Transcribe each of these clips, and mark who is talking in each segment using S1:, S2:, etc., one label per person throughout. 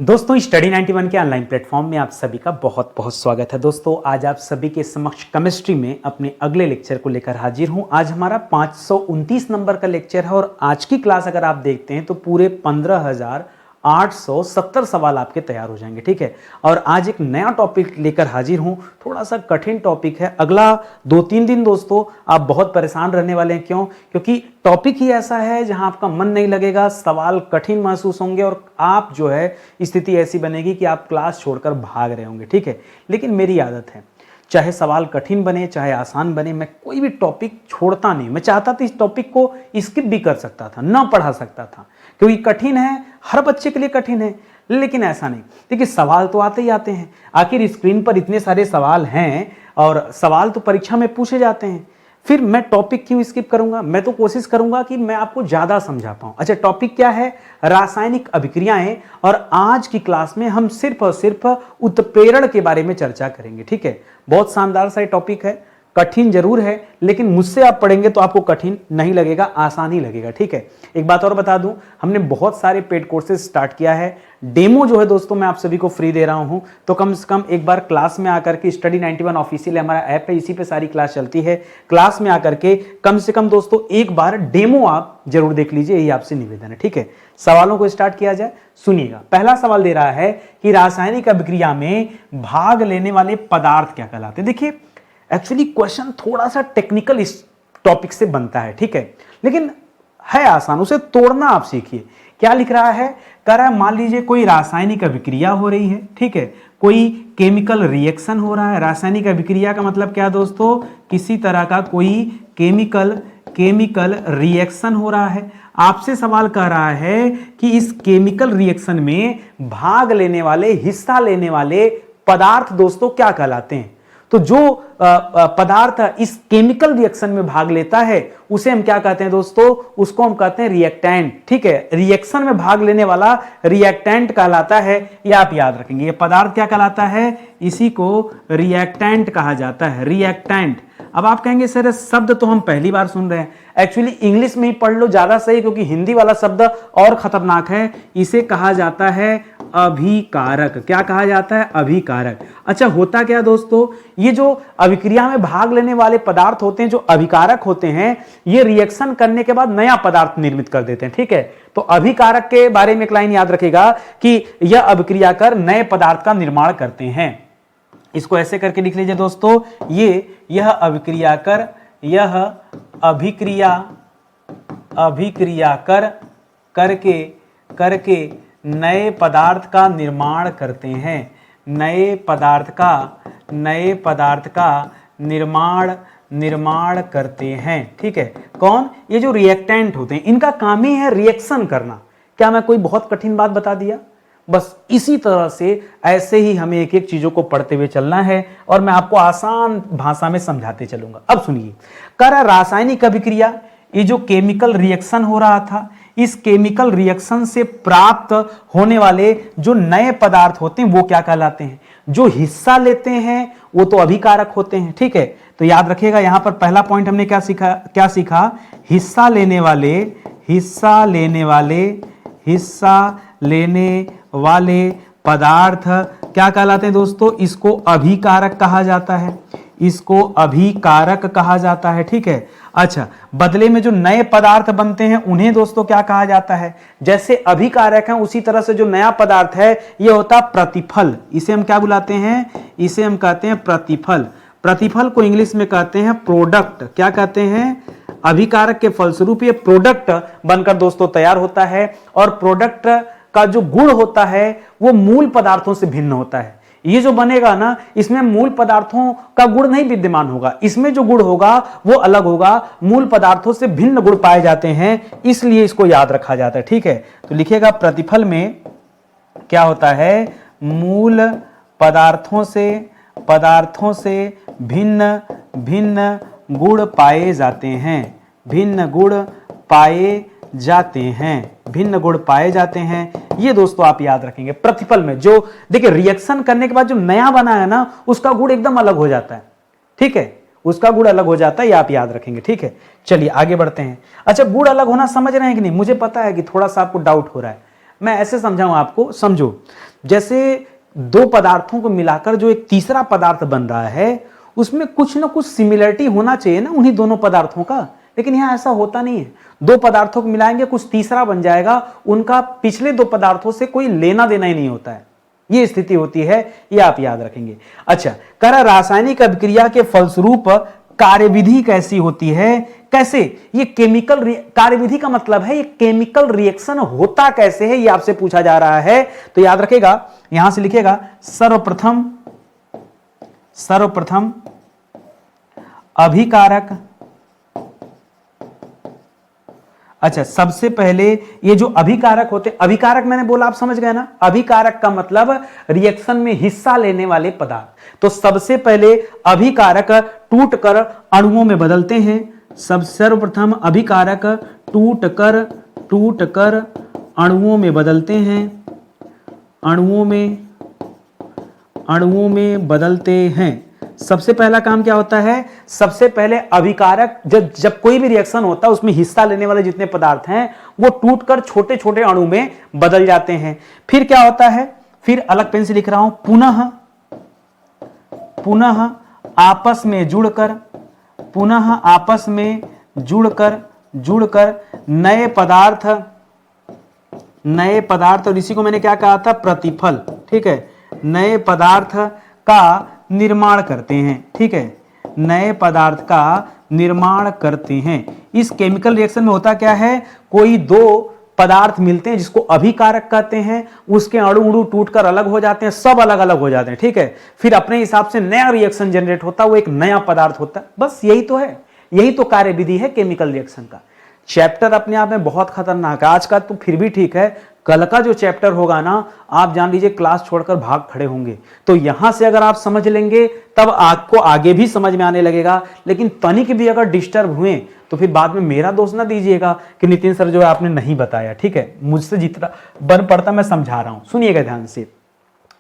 S1: दोस्तों स्टडी 91 के online platform में आप सभी का बहुत बहुत स्वागत है। दोस्तों आज आप सभी के समक्ष केमिस्ट्री में अपने अगले लेक्चर को लेकर हाजिर हूं। आज हमारा 529 नंबर का लेक्चर है और आज की क्लास अगर आप देखते हैं तो पूरे 15,870 सवाल आपके तैयार हो जाएंगे। ठीक है, और आज एक नया टॉपिक लेकर हाजिर हूं। थोड़ा सा कठिन टॉपिक है। अगला 2-3 दिन दोस्तों आप बहुत परेशान रहने वाले हैं। क्यों? क्योंकि टॉपिक ही ऐसा है जहां आपका मन नहीं लगेगा, सवाल कठिन महसूस होंगे और आप जो है स्थिति ऐसी बनेगी कि आप क्लास छोड़कर भाग रहे होंगे। ठीक है, लेकिन मेरी आदत है चाहे सवाल कठिन बने चाहे आसान बने, मैं कोई भी टॉपिक छोड़ता नहीं। मैं चाहता था इस टॉपिक को स्किप भी कर सकता था, ना पढ़ा सकता था, क्योंकि कठिन है, हर बच्चे के लिए कठिन है। लेकिन ऐसा नहीं, देखिए सवाल तो आते ही आते हैं। आखिर स्क्रीन पर इतने सारे सवाल हैं और सवाल तो परीक्षा में पूछे जाते हैं, फिर मैं टॉपिक क्यों स्किप करूंगा? मैं तो कोशिश करूंगा कि मैं आपको ज्यादा समझा पाऊं। अच्छा, टॉपिक क्या है? रासायनिक अभिक्रियाएं। और आज की क्लास में हम सिर्फ और सिर्फ उत्प्रेरण के बारे में चर्चा करेंगे। ठीक है, बहुत शानदार सा टॉपिक है, कठिन जरूर है, लेकिन मुझसे आप पढ़ेंगे तो आपको कठिन नहीं लगेगा, आसान ही लगेगा। ठीक है, एक बात और बता दूं, हमने बहुत सारे पेड कोर्सेज स्टार्ट किया है। डेमो जो है दोस्तों मैं आप सभी को फ्री दे रहा हूं, तो कम से कम एक बार क्लास में आकर के, स्टडी 91 ऑफिशियल हमारा ऐप है, इसी पे सारी क्लास चलती है। क्लास में आकर के कम से कम दोस्तों एक बार डेमो आप जरूर देख लीजिए, यही आपसे निवेदन है। ठीक है, सवालों को स्टार्ट किया जाए। सुनिएगा, पहला सवाल दे रहा है कि रासायनिक अभिक्रिया में भाग लेने वाले पदार्थ क्या कहलाते हैं। देखिए एक्चुअली क्वेश्चन थोड़ा सा टेक्निकल इस टॉपिक से बनता है, ठीक है, लेकिन है आसान, उसे तोड़ना आप सीखिए। क्या लिख रहा है? कह रहा है मान लीजिए कोई रासायनिक अभिक्रिया हो रही है, ठीक है, कोई केमिकल रिएक्शन हो रहा है। रासायनिक अभिक्रिया का मतलब क्या दोस्तों? किसी तरह का कोई केमिकल रिएक्शन हो रहा है। आपसे सवाल कर रहा है कि इस केमिकल रिएक्शन में भाग लेने वाले, हिस्सा लेने वाले पदार्थ दोस्तों क्या कहलाते हैं। तो जो पदार्थ इस केमिकल रिएक्शन में भाग लेता है उसे हम क्या कहते हैं दोस्तों? उसको हम कहते हैं रिएक्टेंट। ठीक है, रिएक्शन में भाग लेने वाला रिएक्टेंट कहलाता है, ये आप याद रखेंगे। ये पदार्थ क्या कहलाता है? इसी को रिएक्टेंट कहा जाता है, रिएक्टेंट। अब आप कहेंगे सर शब्द तो हम पहली बार सुन रहे हैं। एक्चुअली इंग्लिश में ही पढ़ लो ज्यादा सही, क्योंकि हिंदी वाला शब्द और खतरनाक है। इसे कहा जाता है अभिकारक। क्या कहा जाता है? अभिकारक। अच्छा, होता क्या दोस्तों? ये जो अभिक्रिया में भाग लेने वाले पदार्थ होते हैं, जो अभिकारक होते हैं, ये रिएक्शन करने के बाद नया पदार्थ निर्मित कर देते हैं। ठीक है, तो अभिकारक के बारे में एक लाइन याद रखेगा कि यह अभिक्रिया कर नए पदार्थ का निर्माण करते हैं। इसको ऐसे करके लिख लीजिए दोस्तों, यह अभिक्रिया करके नए पदार्थ का निर्माण करते हैं। नए पदार्थ का निर्माण करते हैं। ठीक है, कौन? ये जो रिएक्टेंट होते हैं, इनका काम ही है रिएक्शन करना। क्या मैं कोई बहुत कठिन बात बता दिया? बस इसी तरह से ऐसे ही हमें एक एक चीजों को पढ़ते हुए चलना है और मैं आपको आसान भाषा में समझाते चलूंगा। अब सुनिए, कर रासायनिक अभिक्रिया, ये जो केमिकल रिएक्शन हो रहा था, इस केमिकल रिएक्शन से प्राप्त होने वाले जो नए पदार्थ होते हैं वो क्या कहलाते हैं? जो हिस्सा लेते हैं वो तो अभिकारक होते हैं। ठीक है, तो याद रखिएगा यहां पर पहला पॉइंट हमने क्या सीखा? हिस्सा लेने वाले पदार्थ क्या कहलाते हैं दोस्तों? इसको अभिकारक कहा जाता है। ठीक है, अच्छा, बदले में जो नए पदार्थ बनते हैं उन्हें दोस्तों क्या कहा जाता है? जैसे अभिकारक है उसी तरह से जो नया पदार्थ है ये होता प्रतिफल। इसे हम क्या बुलाते हैं? इसे हम कहते हैं प्रतिफल। प्रतिफल को इंग्लिश में कहते हैं प्रोडक्ट। क्या कहते हैं? अभिकारक के फलस्वरूप ये प्रोडक्ट बनकर दोस्तों तैयार होता है, और प्रोडक्ट का जो गुण होता है वो मूल पदार्थों से भिन्न होता है। ये जो बनेगा ना, इसमें मूल पदार्थों का गुण नहीं विद्यमान होगा, इसमें जो गुण होगा वो अलग होगा। मूल पदार्थों से भिन्न गुण पाए जाते हैं, इसलिए इसको याद रखा जाता है। ठीक है, तो लिखिएगा प्रतिफल में क्या होता है? मूल पदार्थों से भिन्न गुण पाए जाते हैं। भिन्न गुण पाए जाते हैं। ये दोस्तों आप याद रखेंगे। प्रतिफल में जो देखिए रिएक्शन करने के बाद जो नया बना है ना, उसका गुण एकदम अलग हो जाता है। ठीक है, उसका गुण अलग हो जाता है, ये आप याद रखेंगे। ठीक है, चलिए आगे बढ़ते हैं। अच्छा, गुण अलग होना समझ रहे हैं कि नहीं? मुझे पता है कि थोड़ा सा आपको डाउट हो रहा है, मैं ऐसे समझाऊं आपको, समझो। जैसे दो पदार्थों को मिलाकर जो एक तीसरा पदार्थ बन रहा है, उसमें कुछ ना कुछ सिमिलरिटी होना चाहिए ना उन्हीं दोनों पदार्थों का, लेकिन यहां ऐसा होता नहीं है। दो पदार्थों को मिलाएंगे, कुछ तीसरा बन जाएगा, उनका पिछले दो पदार्थों से कोई लेना देना ही नहीं होता है। ये स्थिति होती है, ये आप याद रखेंगे। अच्छा, कह रहा रासायनिक अभिक्रिया के फलस्वरूप कार्यविधि कैसी होती है? कैसे? ये केमिकल कार्यविधि का मतलब है ये केमिकल रिएक्शन होता कैसे है, ये आपसे पूछा जा रहा है। तो याद रखेगा, यहां से लिखेगा सर्वप्रथम अभिकारक। अच्छा, सबसे पहले ये जो अभिकारक होते, अभिकारक मैंने बोला, आप समझ गए ना? अभिकारक का मतलब रिएक्शन में हिस्सा लेने वाले पदार्थ। तो सबसे पहले अभिकारक टूटकर अणुओं में बदलते हैं। सर्वप्रथम अभिकारक टूटकर अणुओं में बदलते हैं, अणुओं में बदलते हैं। सबसे पहला काम क्या होता है? सबसे पहले अभिकारक, जब कोई भी रिएक्शन होता है उसमें हिस्सा लेने वाले जितने पदार्थ हैं वो टूटकर छोटे छोटे अणु में बदल जाते हैं। फिर क्या होता है? फिर अलग पेन से लिख रहा हूं, पुनः आपस में जुड़कर नए पदार्थ, और इसी को मैंने क्या कहा था? प्रतिफल। ठीक है, नए पदार्थ का निर्माण करते हैं। ठीक है, नए पदार्थ का निर्माण करते हैं। इस केमिकल रिएक्शन में होता क्या है? कोई दो पदार्थ मिलते हैं जिसको अभिकारक कहते हैं, उसके अणु टूटकर अलग हो जाते हैं, सब अलग अलग हो जाते हैं। ठीक है, फिर अपने हिसाब से नया रिएक्शन जनरेट होता है, वो एक नया पदार्थ होता है। बस यही तो है, यही तो कार्यविधि है केमिकल रिएक्शन का। चैप्टर अपने आप में बहुत खतरनाक है। आज का तो फिर भी ठीक है, कल का जो चैप्टर होगा ना, आप जान लीजिए क्लास छोड़कर भाग खड़े होंगे। तो यहां से अगर आप समझ लेंगे तब आपको आगे भी समझ में आने लगेगा, लेकिन तनिक भी अगर डिस्टर्ब हुए तो फिर बाद में मेरा दोष ना दीजिएगा कि नितिन सर जो है आपने नहीं बताया। ठीक है, मुझसे जितना बन पड़ता मैं समझा रहा हूं, सुनिएगा ध्यान से।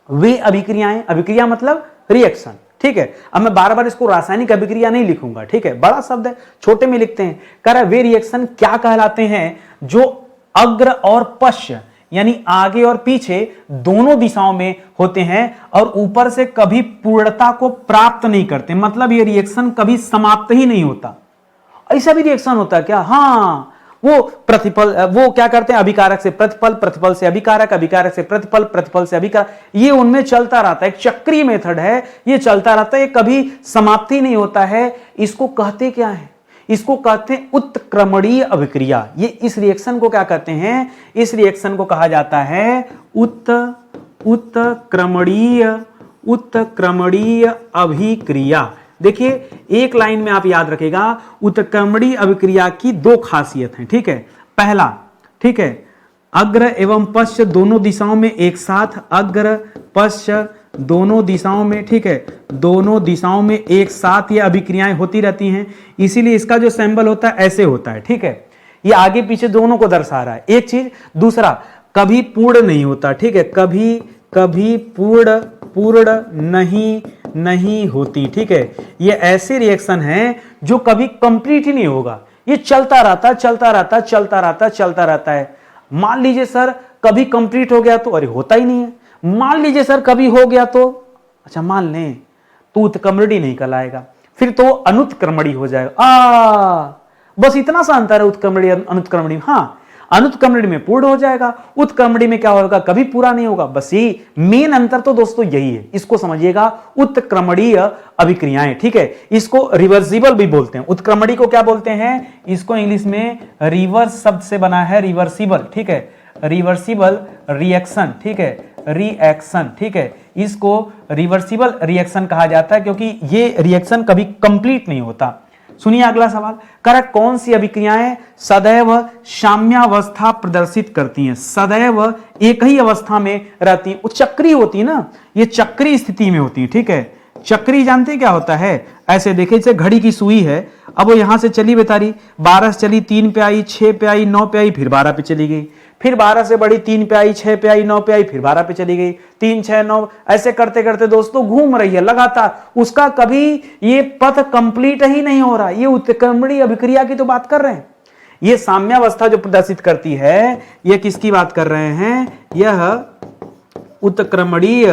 S1: वे अभिक्रियाएं, अभिक्रिया मतलब रिएक्शन। ठीक है, अब मैं बार बार इसको रासायनिक अभिक्रिया नहीं लिखूंगा। ठीक है, बड़ा शब्द है, छोटे में लिखते हैं। कह रहा वे रिएक्शन क्या कहलाते हैं? जो अग्र और पश्च यानी आगे और पीछे दोनों दिशाओं में होते हैं और ऊपर से कभी पूर्णता को प्राप्त नहीं करते। मतलब ये रिएक्शन कभी समाप्त ही नहीं होता। ऐसा भी रिएक्शन होता है क्या? हाँ, वो प्रतिफल, वो क्या करते हैं? अभिकारक से प्रतिफल, प्रतिफल से अभिकारक, अभिकारक से प्रतिफल, प्रतिफल से अभिकारक, ये उनमें चलता रहता है। एक चक्रीय मेथड है, ये चलता रहता है, ये कभी समाप्ति नहीं होता है। इसको कहते क्या है? इसको कहते हैं उत्क्रमणीय अभिक्रिया। ये इस रिएक्शन को क्या कहते हैं? इस रिएक्शन को कहा जाता है उत्क्रमणीय अभिक्रिया। देखिए, एक लाइन में आप याद रखेगा, उत्क्रमणीय अभिक्रिया की दो खासियत हैं। ठीक है, पहला, ठीक है, अग्र एवं पश्च दोनों दिशाओं में एक साथ, अग्र पश्च दोनों दिशाओं में, ठीक है, दोनों दिशाओं में एक साथ ये अभिक्रियाएं होती रहती हैं। इसीलिए इसका जो सिंबल होता है ऐसे होता है। ठीक है, ये आगे पीछे दोनों को दर्शा रहा है, एक चीज। दूसरा, कभी पूर्ण नहीं होता। ठीक है, कभी पूर्ण नहीं होती। ठीक है, ये ऐसे रिएक्शन है जो कभी कंप्लीट ही नहीं होगा, ये चलता रहता है। मान लीजिए सर कभी कंप्लीट हो गया तो, अरे होता ही नहीं है। मान लीजिए सर कभी हो गया तो, अच्छा मान लें तो उत्क्रमणीय नहीं कहलाएगा, फिर तो अनुत्क्रमणीय हो जाएगा। बस इतना सा अंतर है उत्क्रमणीय अनुत्क्रमणीय। हाँ, अनुत्क्रमणीय में पूर्ण हो जाएगा, उत्क्रमणीय में क्या होगा? कभी पूरा नहीं होगा। बस यही मेन अंतर तो दोस्तों यही है, इसको समझिएगा, उत्क्रमणीय अभिक्रियाएं। ठीक है, इसको रिवर्सिबल भी बोलते हैं। उत्क्रमणीय को क्या बोलते हैं? इसको इंग्लिश में रिवर्स शब्द से बना है, रिवर्सिबल। ठीक है, रिवर्सिबल रिएक्शन। ठीक है, रिएक्शन। ठीक है, इसको रिवर्सिबल रिएक्शन कहा जाता है क्योंकि ये रिएक्शन कभी कंप्लीट नहीं होता। सुनिए अगला सवाल, करें कौन सी अभिक्रियाएं सदैव साम्यावस्था प्रदर्शित करती हैं? सदैव एक ही अवस्था में रहती हैं, वो चक्री होती है ना, ये चक्री स्थिति में होती है। ठीक है, चक्री जानते हैं क्या होता है? ऐसे देखिए, जैसे घड़ी की सुई है, अब वो यहां से चली बेतारी, 12 से चली, 3 पे आई, 6 पे आई, 9 पे आई, फिर 12 पे चली गई, फिर 12 से बढ़ी, 3 पे आई, 6 पे आई, 9 पे आई, फिर 12 पे चली गई, 3, 6, 9, ऐसे करते करते दोस्तों घूम रही है लगातार, उसका कभी ये पथ कंप्लीट ही नहीं हो रहा। ये उत्क्रमणीय अभिक्रिया की तो बात कर रहे हैं। ये साम्यावस्था जो प्रदर्शित करती है, ये किसकी बात कर रहे हैं? यह उत्क्रमणीय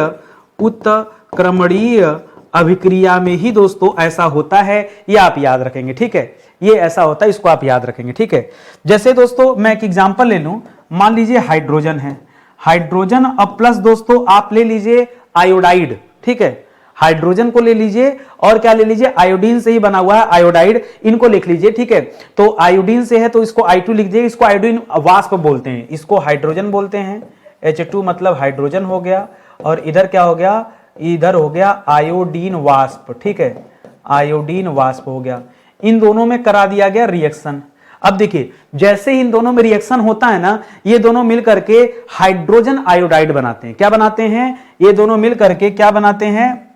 S1: अभिक्रिया में ही दोस्तों ऐसा होता है, ये आप याद रखेंगे, ठीक है। ये ऐसा होता है, इसको आप याद रखेंगे, ठीक है। जैसे दोस्तों मैं एक एग्जांपल ले लूं, मान लीजिए हाइड्रोजन है, हाइड्रोजन अब प्लस दोस्तों आप ले लीजिए आयोडाइड, ठीक है। हाइड्रोजन को ले लीजिए और क्या ले लीजिए, आयोडीन से ही बना हुआ है आयोडाइड, इनको लिख लीजिए, ठीक है। तो आयोडीन से है तो इसको I2 लिख दीजिए, इसको आयोडीन वाष्प बोलते हैं, इसको हाइड्रोजन बोलते हैं। H2 मतलब हाइड्रोजन हो गया, और इधर क्या हो गया, इधर हो गया आयोडीन वाष्प, ठीक है, आयोडीन वाष्प हो गया। इन दोनों में करा दिया गया रिएक्शन। अब देखिए जैसे ही इन दोनों में रिएक्शन होता है ना, ये दोनों मिल करके हाइड्रोजन आयोडाइड बनाते हैं। क्या बनाते हैं, ये दोनों मिल करके क्या बनाते हैं,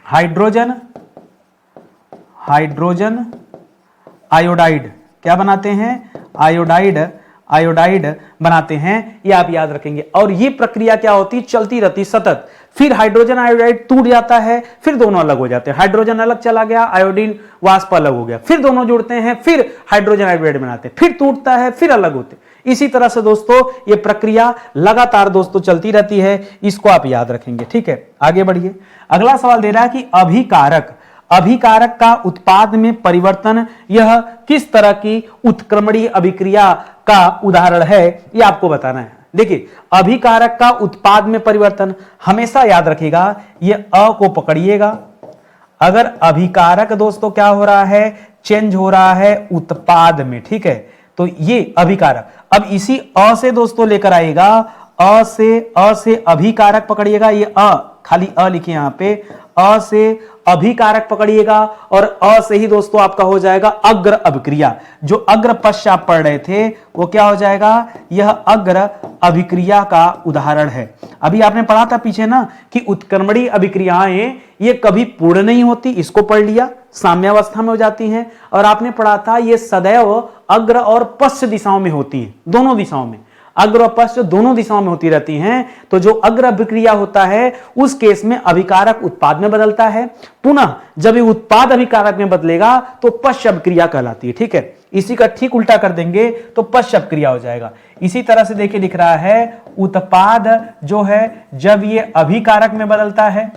S1: हाइड्रोजन आयोडाइड। क्या बनाते हैं, आयोडाइड बनाते हैं, ये आप याद रखेंगे। और ये प्रक्रिया क्या होती, चलती रहती सतत। फिर हाइड्रोजन आयोडाइड टूट जाता है, फिर दोनों अलग हो जाते हैं, हाइड्रोजन अलग चला गया, आयोडीन वाष्प अलग हो गया, फिर दोनों जुड़ते हैं, फिर हाइड्रोजन आयोडाइड बनाते हैं, फिर टूटता है, फिर अलग होते हैं। इसी तरह से दोस्तों ये प्रक्रिया लगातार दोस्तों चलती रहती है, इसको आप याद रखेंगे, ठीक है। आगे बढ़िए, अगला सवाल दे रहा है कि अभिकारक का उत्पाद में परिवर्तन यह किस तरह की उत्क्रमणीय अभिक्रिया का उदाहरण है, यह आपको बताना है। देखिए अभिकारक का उत्पाद में परिवर्तन, हमेशा याद रखिएगा, यह अ को पकड़िएगा। अगर अभिकारक दोस्तों क्या हो रहा है, चेंज हो रहा है उत्पाद में, ठीक है, तो ये अभिकारक। अब इसी अ से दोस्तों लेकर आएगा, अ से अभिकारक पकड़िएगा, ये अ खाली अ लिखिए यहां पे, अ से अभिकारक पकड़िएगा, और अ से ही दोस्तों आपका हो जाएगा अग्र अभिक्रिया। जो अग्र पश्च आप पढ़ रहे थे वो क्या हो जाएगा, यह अग्र अभिक्रिया का उदाहरण है। अभी आपने पढ़ा था पीछे ना कि उत्क्रमणीय अभिक्रियाएं ये कभी पूर्ण नहीं होती, इसको पढ़ लिया, साम्यावस्था में हो जाती हैं। और आपने पढ़ा था ये सदैव अग्र और पश्च दिशाओं में होती है, दोनों दिशाओं में, अग्र और पश्च दोनों दिशाओं में होती रहती हैं। तो जो अग्र अभिक्रिया होता है उस केस में अभिकारक उत्पाद में बदलता है, पुनः जब ये उत्पाद अभिकारक में बदलेगा तो पश्च अभिक्रिया कहलाती है, ठीक है। इसी का ठीक उल्टा कर देंगे तो पश्च अभिक्रिया हो जाएगा। इसी तरह से देखिए लिख रहा है, उत्पाद जो है जब ये अभिकारक में बदलता है,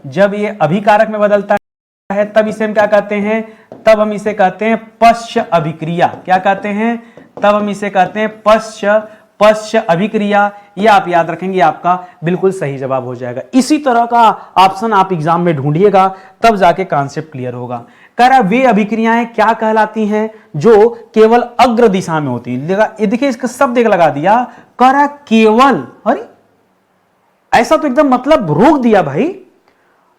S1: जब ये अभिकारक में बदलता है तब इसे हम क्या कहते हैं, तब हम इसे कहते हैं पश्च अभिक्रिया। क्या कहते हैं, तब हम इसे कहते हैं पश्च अभिक्रिया। ये आप याद रखेंगे, आपका बिल्कुल सही जवाब हो जाएगा। इसी तरह का ऑप्शन आप एग्जाम में ढूंढिएगा, तब जाके कॉन्सेप्ट क्लियर होगा। कह रहा वे अभिक्रियाएं क्या कहलाती हैं जो केवल अग्र दिशा में होती है। देखिए इसका शब्द एक लगा दिया, कह रहा केवल, अरे ऐसा तो एकदम मतलब रोक दिया भाई।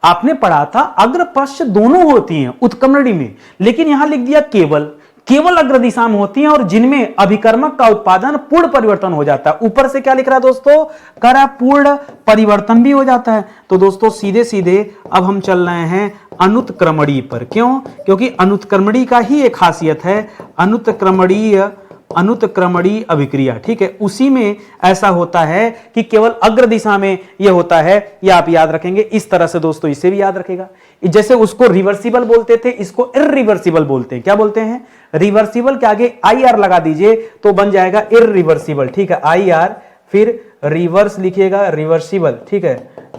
S1: आपने पढ़ा था अग्र पश्च दोनों होती हैं उत्क्रमणी में, लेकिन यहां लिख दिया केवल अग्र दिशा में होती हैं, और जिनमें अभिकर्मक का उत्पादन पूर्ण परिवर्तन हो जाता है। ऊपर से क्या लिख रहा है दोस्तों, कह रहा पूर्ण परिवर्तन भी हो जाता है। तो दोस्तों सीधे सीधे अब हम चल रहे हैं अनुत्क्रमणीय पर। क्यों, क्योंकि अनुत्क्रमणीय का ही एक खासियत है, अनुत्क्रमणीय अभिक्रिया, ठीक है। उसी में ऐसा होता है कि केवल अग्र दिशा में यह होता है, यह आप याद रखेंगे। इस तरह से दोस्तों इसे भी याद रखेगा। जैसे उसको रिवर्सिबल बोलते थे, इसको इररिवर्सिबल बोलते हैं। क्या बोलते हैं, रिवर्सिबल के आगे IR लगा दीजिए तो बन जाएगा इररिवर्सिबल, ठीक है। IR फिर रिवर्स लिखिएगा, रिवर्सिबल, ठीक है,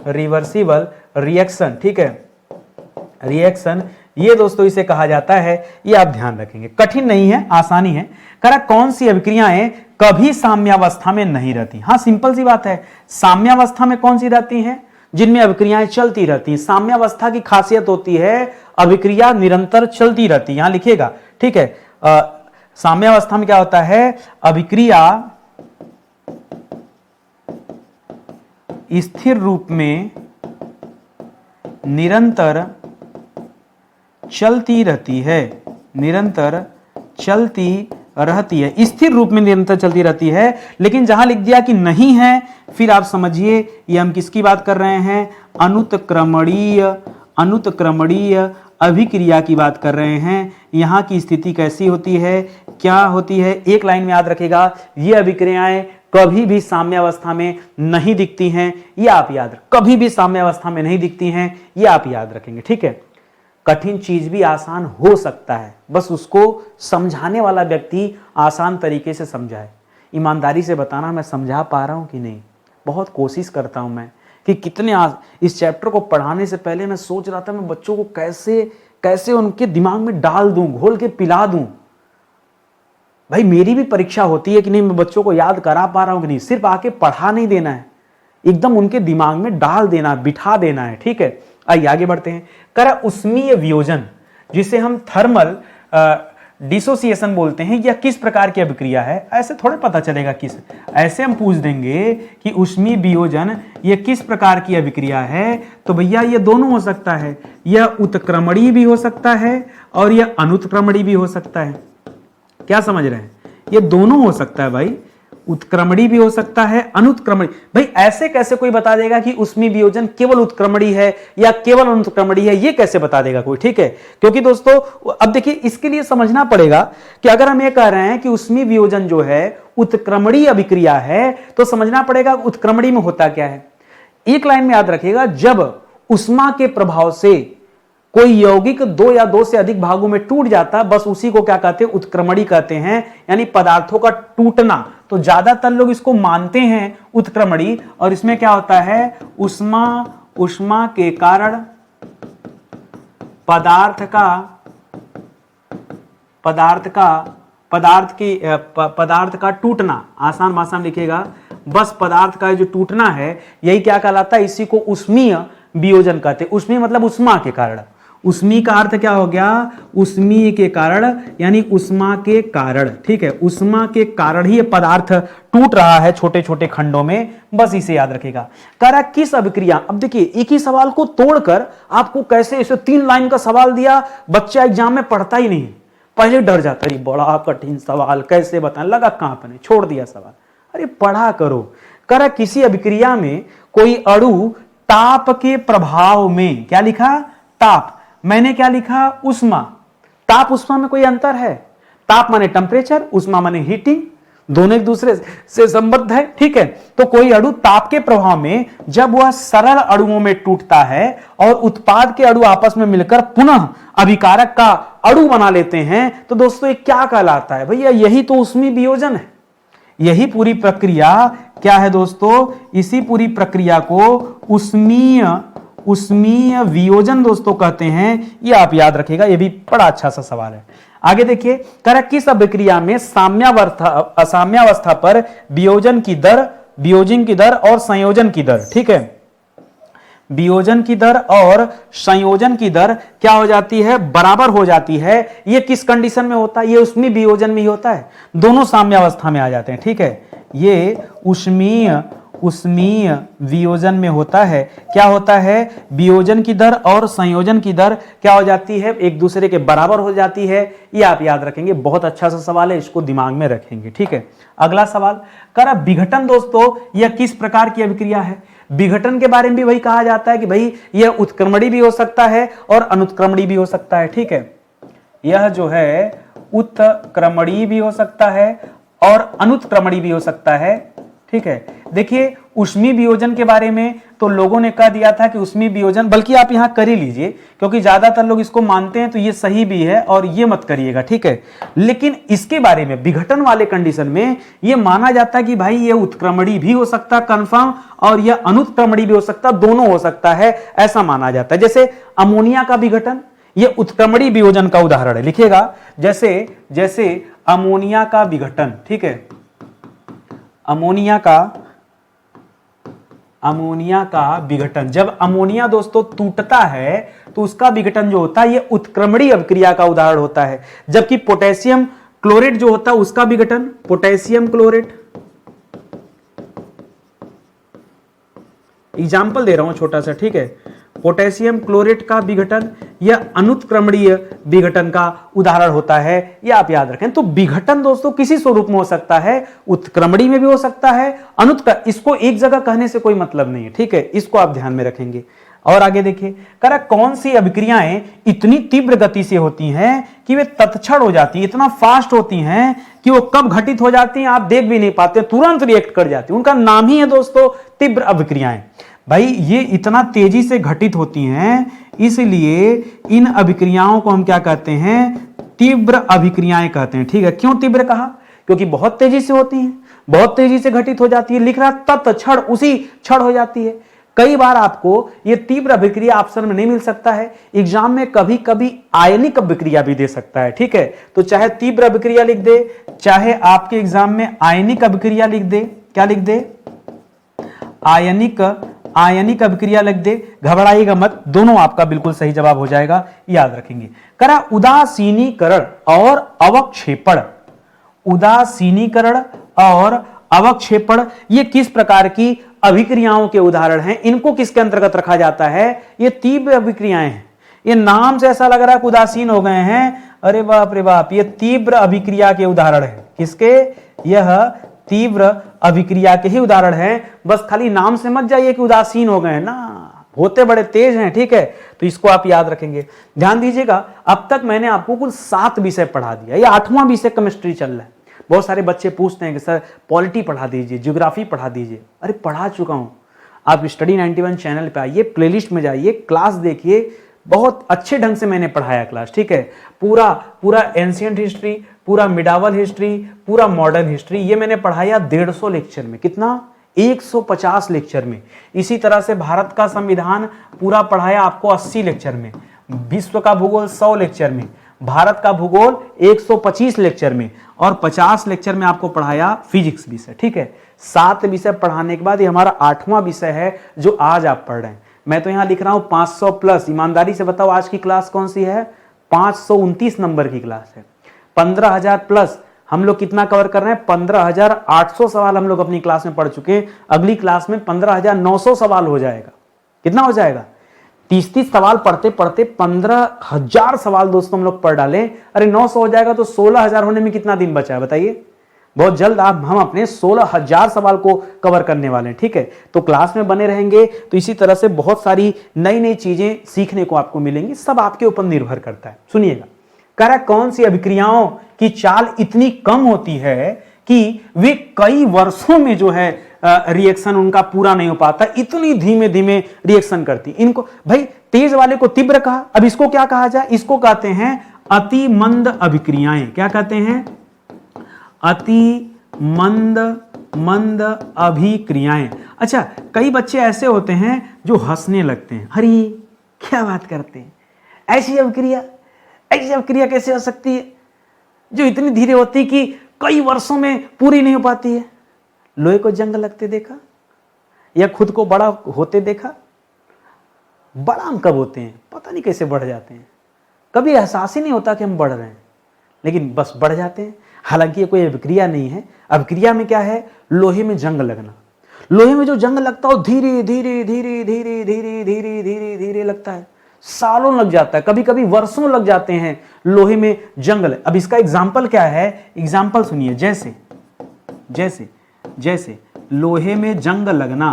S1: रिवर्सिबल रिएक्शन, ठीक है, रिएक्शन, ये दोस्तों इसे कहा जाता है। ये आप ध्यान रखेंगे, कठिन नहीं है, आसानी है। करा कौन सी अभिक्रियाएं कभी साम्यावस्था में नहीं रहती। हाँ सिंपल सी बात है, साम्यावस्था में कौन सी रहती हैं, जिनमें अभिक्रियाएं चलती रहती हैं। साम्यावस्था की खासियत होती है अभिक्रिया निरंतर चलती रहती है, यहां लिखिएगा, ठीक है। साम्यावस्था में क्या होता है, अभिक्रिया स्थिर रूप में निरंतर चलती रहती है, निरंतर चलती रहती है, स्थिर रूप में निरंतर चलती रहती है। लेकिन जहां लिख दिया कि नहीं है, फिर आप समझिए ये हम किसकी बात कर रहे हैं, अनुत्क्रमणीय अभिक्रिया की बात कर रहे हैं। यहां की स्थिति कैसी होती है, क्या होती है, एक लाइन में याद रखेगा, ये अभिक्रियाएं कभी भी साम्यावस्था में नहीं दिखती हैं। ये आप याद, कभी भी साम्यावस्था में नहीं दिखती हैं, ये आप याद रखेंगे, ठीक है। कठिन चीज भी आसान हो सकता है, बस उसको समझाने वाला व्यक्ति आसान तरीके से समझाए। ईमानदारी से बताना मैं समझा पा रहा हूं कि नहीं, बहुत कोशिश करता हूं मैं कि कितने इस चैप्टर को पढ़ाने से पहले मैं सोच रहा था मैं बच्चों को कैसे कैसे उनके दिमाग में डाल दूं, घोल के पिला दूं। भाई मेरी भी परीक्षा होती है कि नहीं मैं बच्चों को याद करा पा रहा हूं कि नहीं, सिर्फ आके पढ़ा नहीं देना है, एकदम उनके दिमाग में डाल देना, बिठा देना है, ठीक है। आइए आगे बढ़ते हैं। करा उष्मीय वियोजन, जिसे हम थर्मल डिसोसिएशन बोलते हैं, यह किस प्रकार की अभिक्रिया है? ऐसे थोड़े पता चलेगा किस, ऐसे हम पूछ देंगे कि उष्मीय वियोजन यह किस प्रकार की अभिक्रिया है, तो भैया ये दोनों हो सकता है, यह उत्क्रमणीय भी हो सकता है और यह अनुत्क्रमणीय भी हो सकता है। क्या समझ रहे हैं? ये दोनों हो सकता है भाई, उत्क्रमणीय भी हो सकता है, अनुत्क्रमणीय। भाई ऐसे कैसे कोई बता देगा कि उष्मीय वियोजन केवल उत्क्रमणीय है या केवल अनुत्क्रमणीय है? ये कैसे बता देगा कोई, ठीक है। क्योंकि दोस्तों अब देखिए इसके लिए समझना पड़ेगा कि अगर हम ये कह रहे हैं कि उष्मीय वियोजन जो है उत्क्रमणीय अभिक्रिया है, तो समझना पड़ेगा उत्क्रमणीय में होता क्या है। एक लाइन में याद रखिएगा, जब उष्मा के प्रभाव से कोई यौगिक दो या दो से अधिक भागों में टूट जाता, बस उसी को क्या कहते हैं? उत्क्रमणीय कहते हैं, यानी पदार्थों का टूटना। तो ज्यादातर लोग इसको मानते हैं उत्क्रमणीय, और इसमें क्या होता है? उष्मा के कारण पदार्थ का टूटना, आसान भाषा में लिखेगा, बस पदार्थ का जो टूटना है यही क्या कहलाता है? इसी को उष्मीय वियोजन कहते हैं। उष्मीय मतलब उष्मा के कारण। उष्मीय का अर्थ क्या हो गया? उष्मीय के कारण, यानी उष्मा के कारण, ठीक है। उष्मा के कारण ही ये पदार्थ टूट रहा है छोटे छोटे खंडों में, बस इसे याद रखेगा। कह रहा किस अभिक्रिया, अब देखिए एक ही सवाल को तोड़कर आपको कैसे, इसे 3 लाइन का सवाल दिया, बच्चा एग्जाम में पढ़ता ही नहीं, पहले डर जाता है, बड़ा कठिन सवाल कैसे बताएं, लगा कांपने, छोड़ दिया सवाल। अरे पढ़ा करो। कह रहा किसी अभिक्रिया में कोई अणु ताप के प्रभाव में, क्या लिखा? ताप। मैंने क्या लिखा? उष्मा। ताप उष्मा में कोई अंतर है? ताप माने टेम्परेचर, उष्मा माने हीटिंग, दोनों एक दूसरे से संबद्ध है, ठीक है। तो कोई अणु ताप के प्रभाव में जब वह सरल अणुओं में टूटता है और उत्पाद के अणु आपस में मिलकर पुनः अभिकारक का अणु बना लेते हैं, तो दोस्तों ये क्या कहलाता है? भैया यही तो उष्मीय वियोजन है। यही पूरी प्रक्रिया क्या है दोस्तों? इसी पूरी प्रक्रिया को उष्मीय वियोजन दोस्तों कहते हैं। ये आप याद रखिएगा, ये भी बड़ा अच्छा सा सवाल है। आगे देखिए, कह रहा किस अभिक्रिया में असाम्यावस्था पर वियोजन की दर और संयोजन की दर, ठीक है, वियोजन की दर और संयोजन की दर क्या हो जाती है? बराबर हो जाती है। ये किस कंडीशन में होता है? ये उष्मीय वियोजन में ही होता है, दोनों साम्यावस्था में आ जाते हैं, ठीक है। ये उष्मीय वियोजन में होता है। क्या होता है? वियोजन की दर और संयोजन की दर क्या हो जाती है? एक दूसरे के बराबर हो जाती है। ये आप याद रखेंगे, बहुत अच्छा सा सवाल है, इसको दिमाग में रखेंगे, ठीक है। अगला सवाल, कह रहा विघटन दोस्तों यह किस प्रकार की अभिक्रिया है? विघटन के बारे में भी वही कहा जाता है कि भाई यह उत्क्रमणीय भी हो सकता है और अनुत्क्रमणीय भी हो सकता है, ठीक है। यह जो है उत्क्रमणीय भी हो सकता है और अनुत्क्रमणीय भी हो सकता है, ठीक है। देखिए उष्मीय वियोजन के बारे में तो लोगों ने कह दिया था कि उष्मीय वियोजन, बल्कि आप यहां कर ही लीजिए क्योंकि ज्यादातर लोग इसको मानते हैं, तो ये सही भी है और ये मत करिएगा, ठीक है। लेकिन इसके बारे में विघटन वाले कंडीशन में ये माना जाता है कि भाई ये उत्क्रमणीय भी हो सकता है कंफर्म, और यह अनुत्क्रमणीय भी हो सकता है, दोनों हो सकता है, ऐसा माना जाता है। जैसे अमोनिया का विघटन, ये उत्क्रमणीय वियोजन का उदाहरण है, लिखिएगा। जैसे अमोनिया का विघटन, ठीक है, अमोनिया का विघटन, जब अमोनिया दोस्तों टूटता है तो उसका विघटन जो होता है ये उत्क्रमणीय अभिक्रिया का उदाहरण होता है। जबकि पोटेशियम क्लोरेट जो होता है उसका विघटन, पोटेशियम क्लोरेट, एग्जाम्पल दे रहा हूं छोटा सा, ठीक है, पोटेशियम क्लोरेट का विघटन यह अनुत्क्रमणीय विघटन का उदाहरण होता है, यह आप याद रखें। तो विघटन दोस्तों किसी स्वरूप में हो सकता है, उत्क्रमणीय में भी हो सकता है, इसको एक जगह कहने से कोई मतलब नहीं है, ठीक है, इसको आप ध्यान में रखेंगे। और आगे देखिए, कह रहा कौन सी अभिक्रियाएं इतनी तीव्र गति से होती हैं कि वे तत्क्षण हो जाती हैं, इतना फास्ट होती हैं कि वो कब घटित हो जाती हैं आप देख भी नहीं पाते, तुरंत रिएक्ट कर जाती हैं। उनका नाम ही है दोस्तों तीव्र अभिक्रियाएं। भाई ये इतना तेजी से घटित होती हैं, इसलिए इन अभिक्रियाओं को हम क्या कहते हैं? तीव्र अभिक्रियाएं कहते हैं, ठीक है। क्यों तीव्र कहा? क्योंकि बहुत तेजी से होती हैं। बहुत तेजी से घटित हो जाती है, लिख रहा तत्व क्षण उसी क्षण हो जाती है। कई बार आपको ये तीव्र अभिक्रिया ऑप्शन में नहीं मिल सकता है, एग्जाम में कभी कभी आयनिक अभिक्रिया भी दे सकता है, ठीक है। तो चाहे तीव्र अभिक्रिया लिख दे, चाहे आपके एग्जाम में आयनिक अभिक्रिया लिख दे, क्या लिख दे, आयनिक अभिक्रिया लिख दे, घबराइएगा मत, दोनों आपका बिल्कुल सही जवाब हो जाएगा, याद रखेंगे। करा उदासीनीकरण और अवक्षेपण, उदासीनीकरण और अवक्षेपण ये किस प्रकार की अभिक्रियाओं के उदाहरण हैं, इनको किसके अंतर्गत रखा जाता है, ये तीव्र अभिक्रियाएं हैं। ये नाम से ऐसा लग रहा है कि उदासीन हो गए हैं, अरे बाप रे बाप, ये तीव्र अभिक्रिया के उदाहरण है। किसके, यह तीव्र अभिक्रिया के ही उदाहरण है। बस खाली नाम से मत जाइए कि उदासीन हो गए हैं ना, होते बड़े तेज हैं, ठीक है। तो इसको आप याद रखेंगे। ध्यान दीजिएगा, अब तक मैंने आपको कुल 7 विषय पढ़ा दिया, ये 8वां विषय केमिस्ट्री चल रहा है। बहुत सारे बच्चे पूछते हैं कि सर पॉलिटी पढ़ा दीजिए, ज्योग्राफी पढ़ा दीजिए। अरे पढ़ा चुका हूं, आप स्टडी 91 चैनल पे आइए, प्लेलिस्ट में जाइए, क्लास देखिए, बहुत अच्छे ढंग से मैंने पढ़ाया क्लास, ठीक है। पूरा एंशिएंट हिस्ट्री, पूरा मिडावल हिस्ट्री, पूरा मॉडर्न हिस्ट्री, ये मैंने पढ़ाया 150 लेक्चर में। कितना, 150 लेक्चर में। इसी तरह से भारत का संविधान पूरा पढ़ाया आपको 80 लेक्चर में, विश्व का भूगोल 100 लेक्चर में, भारत का भूगोल 125 लेक्चर में, और 50 लेक्चर में आपको पढ़ाया फिजिक्स विषय, ठीक है। 7 विषय पढ़ाने के बाद ये हमारा 8वां विषय है जो आज आप पढ़ रहे हैं। मैं तो यहां लिख रहा हूं 500 प्लस। ईमानदारी से बताओ आज की क्लास कौन सी है, 529 नंबर की क्लास है। 15,000 प्लस हम लोग कितना कवर कर रहे हैं, 15,800 सवाल हम लोग अपनी क्लास में पढ़ चुके हैं। अगली क्लास में 15,900 सवाल हो जाएगा। कितना हो जाएगा, 30 सवाल पढ़ते पढ़ते 15,000 सवाल दोस्तों हम लोग पढ़ डाले। अरे 900 हो जाएगा तो 16,000 होने में कितना दिन बचा है बताइए। बहुत जल्द हम अपने 16,000 सवाल को कवर करने वाले हैं, ठीक है। तो क्लास में बने रहेंगे तो इसी तरह से बहुत सारी नई नई चीजें सीखने को आपको मिलेंगी, सब आपके ऊपर निर्भर करता है। सुनिएगा, कह रहा कौन सी अभिक्रियाओं की चाल इतनी कम होती है कि वे कई वर्षों में जो है रिएक्शन उनका पूरा नहीं हो पाता, इतनी धीमे धीमे रिएक्शन करती। इनको भाई तेज वाले को तीव्र कहा, अब इसको क्या कहा जाए, इसको कहते हैं अति मंद अभिक्रियाएं। क्या कहते हैं, अति मंद अभिक्रियाएं। अच्छा, कई बच्चे ऐसे होते हैं जो हंसने लगते हैं, अरे क्या बात करते हैं, ऐसी अभिक्रिया कैसे हो सकती है जो इतनी धीरे होती कि कई वर्षों में पूरी नहीं हो पाती है। लोहे को जंग लगते देखा या खुद को बड़ा होते देखा। बड़ा हम कब होते हैं, पता नहीं कैसे बढ़ जाते हैं, कभी एहसास ही नहीं होता कि हम बढ़ रहे हैं, लेकिन बस बढ़ जाते हैं। हालांकि ये कोई अभिक्रिया नहीं है। अभिक्रिया में क्या है, लोहे में जंग लगना। लोहे में जो जंग लगता है धीरे धीरे धीरे धीरे धीरे धीरे धीरे धीरे लगता है, सालों लग जाता है, कभी कभी वर्षों लग जाते हैं लोहे में जंग। अब इसका एग्जाम्पल क्या है, एग्जाम्पल सुनिए, जैसे जैसे जैसे लोहे में जंग लगना,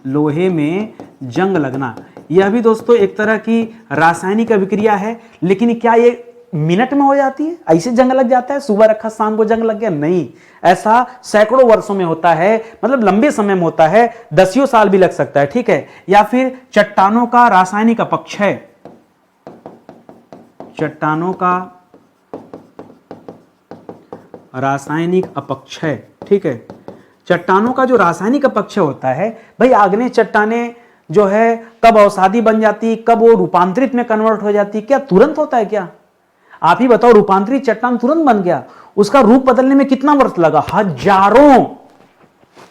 S1: लोहे में जंग लगना, यह भी दोस्तों एक तरह की रासायनिक अभिक्रिया है। लेकिन क्या ये मिनट में हो जाती है, ऐसे जंग लग जाता है, सुबह रखा शाम को जंग लग गया? नहीं, ऐसा सैकड़ों वर्षों में होता है, मतलब लंबे समय में होता है, दसियों साल भी लग सकता है, ठीक है। या फिर चट्टानों का रासायनिक अपक्षय, चट्टानों का रासायनिक अपक्षय, ठीक है। चट्टानों का जो रासायनिक अपक्षय होता है, भाई आग्नेय चट्टानें जो है कब अवसादी बन जाती, कब वो रूपांतरित में कन्वर्ट हो जाती, क्या तुरंत होता है क्या? आप ही बताओ, रूपांतरित चट्टान तुरंत बन गया, उसका रूप बदलने में कितना वर्ष लगा?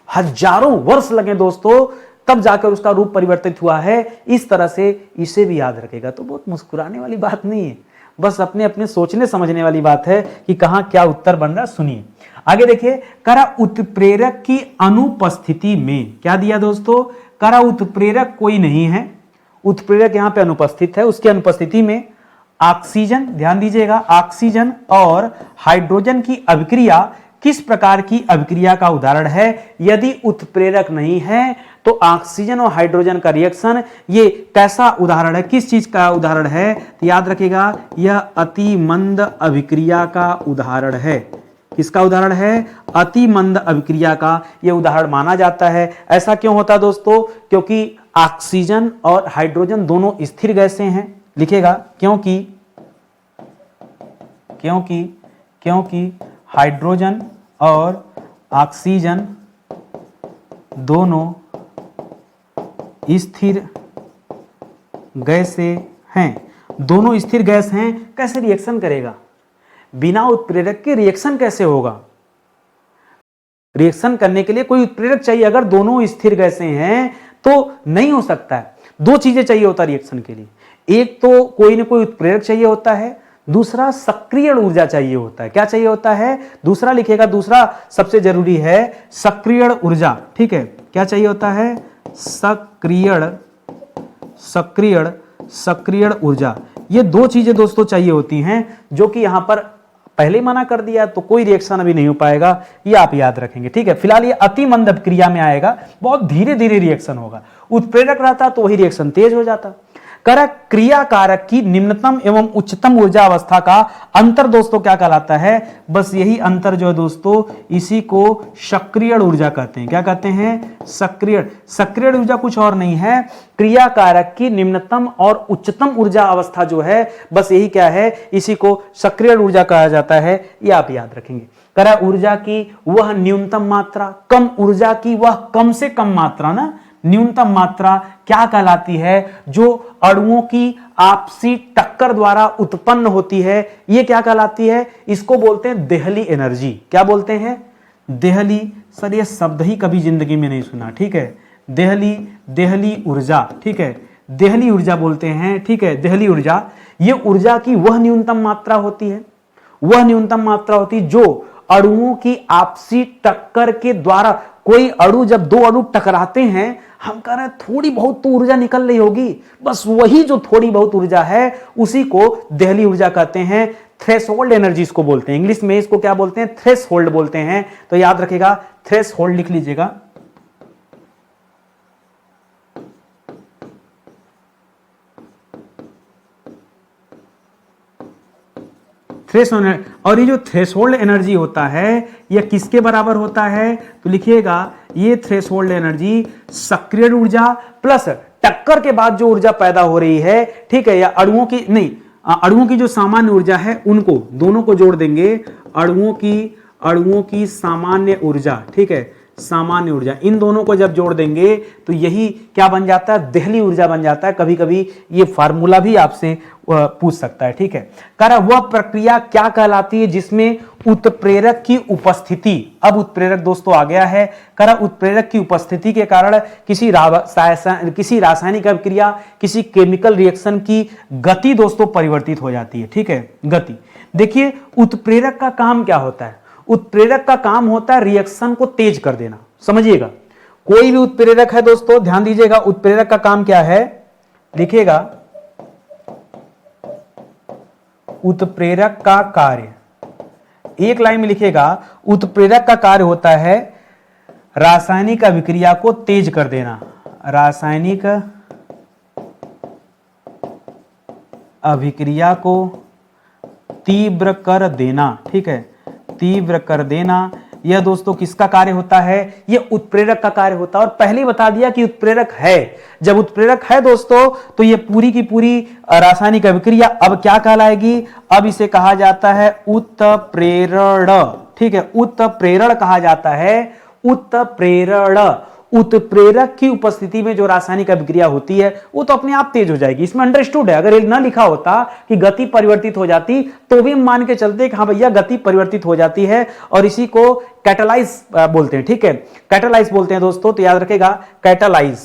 S1: हजारों वर्ष लगे दोस्तों, तब जाकर उसका रूप परिवर्तित हुआ है। इस तरह से इसे भी याद रखेगा। तो बहुत मुस्कुराने वाली बात नहीं है, बस अपने अपने सोचने समझने वाली बात है कि कहां क्या उत्तर बन रहा। सुनिए आगे देखिए, करा उत्प्रेरक की अनुपस्थिति में, क्या दिया दोस्तों, करा उत्प्रेरक कोई नहीं है, उत्प्रेरक यहां पे अनुपस्थित है, उसकी अनुपस्थिति में ऑक्सीजन, ध्यान दीजिएगा, ऑक्सीजन और हाइड्रोजन की अभिक्रिया किस प्रकार की अभिक्रिया का उदाहरण है? यदि उत्प्रेरक नहीं है तो ऑक्सीजन और हाइड्रोजन का रिएक्शन, ये कैसा उदाहरण है, किस चीज का उदाहरण है? तो याद रखिएगा, यह अति मंद अभिक्रिया का उदाहरण है। किसका उदाहरण है? अति मंद अभिक्रिया का यह उदाहरण माना जाता है। ऐसा क्यों होता है दोस्तों? क्योंकि ऑक्सीजन और हाइड्रोजन दोनों स्थिर गैसें हैं। लिखेगा क्योंकि हाइड्रोजन और ऑक्सीजन दोनों स्थिर गैसें हैं। दोनों स्थिर गैस हैं, कैसे रिएक्शन करेगा? बिना उत्प्रेरक के रिएक्शन कैसे होगा? रिएक्शन करने के लिए कोई उत्प्रेरक चाहिए। अगर दोनों स्थिर गैसें हैं तो नहीं हो सकता है। दो चीजें चाहिए होता है रिएक्शन के लिए, एक तो कोई ना कोई उत्प्रेरक चाहिए होता है, दूसरा सक्रिय ऊर्जा चाहिए होता है। क्या चाहिए होता है? दूसरा लिखेगा, दूसरा सबसे जरूरी है सक्रिय ऊर्जा। ठीक है, क्या चाहिए होता है? सक्रिय ऊर्जा। ये दो चीजें दोस्तों चाहिए होती हैं, जो कि यहां पर पहले मना कर दिया तो कोई रिएक्शन अभी नहीं हो पाएगा, ये आप याद रखेंगे। ठीक है, फिलहाल ये अति मंद अभिक्रिया में आएगा, बहुत धीरे धीरे रिएक्शन होगा। उत्प्रेरक रहता तो वही रिएक्शन तेज हो जाता। क्रिया कारक की निम्नतम एवं उच्चतम ऊर्जा अवस्था का अंतर दोस्तों क्या कहलाता है? बस यही अंतर जो है दोस्तों, इसी को सक्रिय ऊर्जा कहते हैं। क्या कहते हैं? सक्रिय ऊर्जा कुछ और नहीं है, क्रिया कारक की निम्नतम और उच्चतम ऊर्जा अवस्था जो है, बस यही क्या है, इसी को सक्रिय ऊर्जा कहा जाता है। ये आप याद रखेंगे। ऊर्जा की वह न्यूनतम मात्रा, कम ऊर्जा की वह कम से कम मात्रा ना, न्यूनतम मात्रा क्या कहलाती है? जो अणुओं की आपसी टक्कर द्वारा उत्पन्न होती है, यह क्या कहलाती है? इसको बोलते हैं देहली एनर्जी। क्या बोलते हैं? देहली। सर ये शब्द ही कभी जिंदगी में नहीं सुना। ठीक है, देहली ऊर्जा। ठीक है, देहली ऊर्जा बोलते हैं। ठीक है, देहली ऊर्जा, यह ऊर्जा की वह न्यूनतम मात्रा होती है, वह न्यूनतम मात्रा होती जो अणुओं की आपसी टक्कर के द्वारा, कोई अणु, जब दो अणु टकराते हैं, हम कह रहे हैं थोड़ी बहुत तो ऊर्जा निकल रही होगी, बस वही जो थोड़ी बहुत ऊर्जा है उसी को देहली ऊर्जा कहते हैं। थ्रेशोल्ड एनर्जी इसको बोलते हैं, इंग्लिश में इसको क्या बोलते हैं? थ्रेशोल्ड बोलते हैं। तो याद रखिएगा, थ्रेशोल्ड लिख लीजिएगा। थ्रेशोल्ड, और ये जो थ्रेशोल्ड एनर्जी होता है यह किसके बराबर होता है? तो लिखिएगा, ये थ्रेशोल्ड एनर्जी सक्रिय ऊर्जा प्लस टक्कर के बाद जो ऊर्जा पैदा हो रही है, ठीक है, या अणुओं की नहीं, अणुओं की जो सामान्य ऊर्जा है उनको, दोनों को जोड़ देंगे, अणुओं की सामान्य ऊर्जा। ठीक है, सामान्य ऊर्जा, इन दोनों को जब जोड़ देंगे तो यही क्या बन जाता है? देहली ऊर्जा बन जाता है। कभी कभी ये फार्मूला भी आपसे पूछ सकता है। ठीक है, कह रहा वह प्रक्रिया क्या कहलाती है जिसमें उत्प्रेरक की उपस्थिति, अब उत्प्रेरक दोस्तों आ गया है, कह रहा उत्प्रेरक की उपस्थिति के कारण किसी रासायनिक अभिक्रिया, किसी केमिकल रिएक्शन की गति दोस्तों परिवर्तित हो जाती है। ठीक है, गति। देखिए उत्प्रेरक का काम क्या होता है? उत्प्रेरक का काम होता है रिएक्शन को तेज कर देना। समझिएगा, कोई भी उत्प्रेरक है दोस्तों, ध्यान दीजिएगा, उत्प्रेरक का काम क्या है? लिखिएगा, उत्प्रेरक का कार्य, एक लाइन में लिखिएगा, उत्प्रेरक का कार्य होता है रासायनिक अभिक्रिया को तेज कर देना। रासायनिक अभिक्रिया को तीव्र कर देना। ठीक है, तीव्र कर देना, यह दोस्तों किसका कार्य होता है? यह उत्प्रेरक का कार्य होता है। और पहले ही बता दिया कि उत्प्रेरक है। जब उत्प्रेरक है दोस्तों तो यह पूरी की पूरी रासायनिक अभिक्रिया अब क्या कहलाएगी? अब इसे कहा जाता है उत्प्रेरण। ठीक है, उत्प्रेरण कहा जाता है, उत्प्रेरण। उत्प्रेरक की उपस्थिति में जो रासायनिक अभिक्रिया होती है वो तो अपने आप तेज हो जाएगी, इसमें अंडरस्टूड है। अगर ये ना लिखा होता कि गति परिवर्तित हो जाती तो भी मान के चलते कि हाँ भैया गति परिवर्तित हो जाती है, और इसी को कैटालाइज बोलते हैं। ठीक है, कैटालाइज बोलते हैं दोस्तों, तो याद रखेगा, कैटालाइज,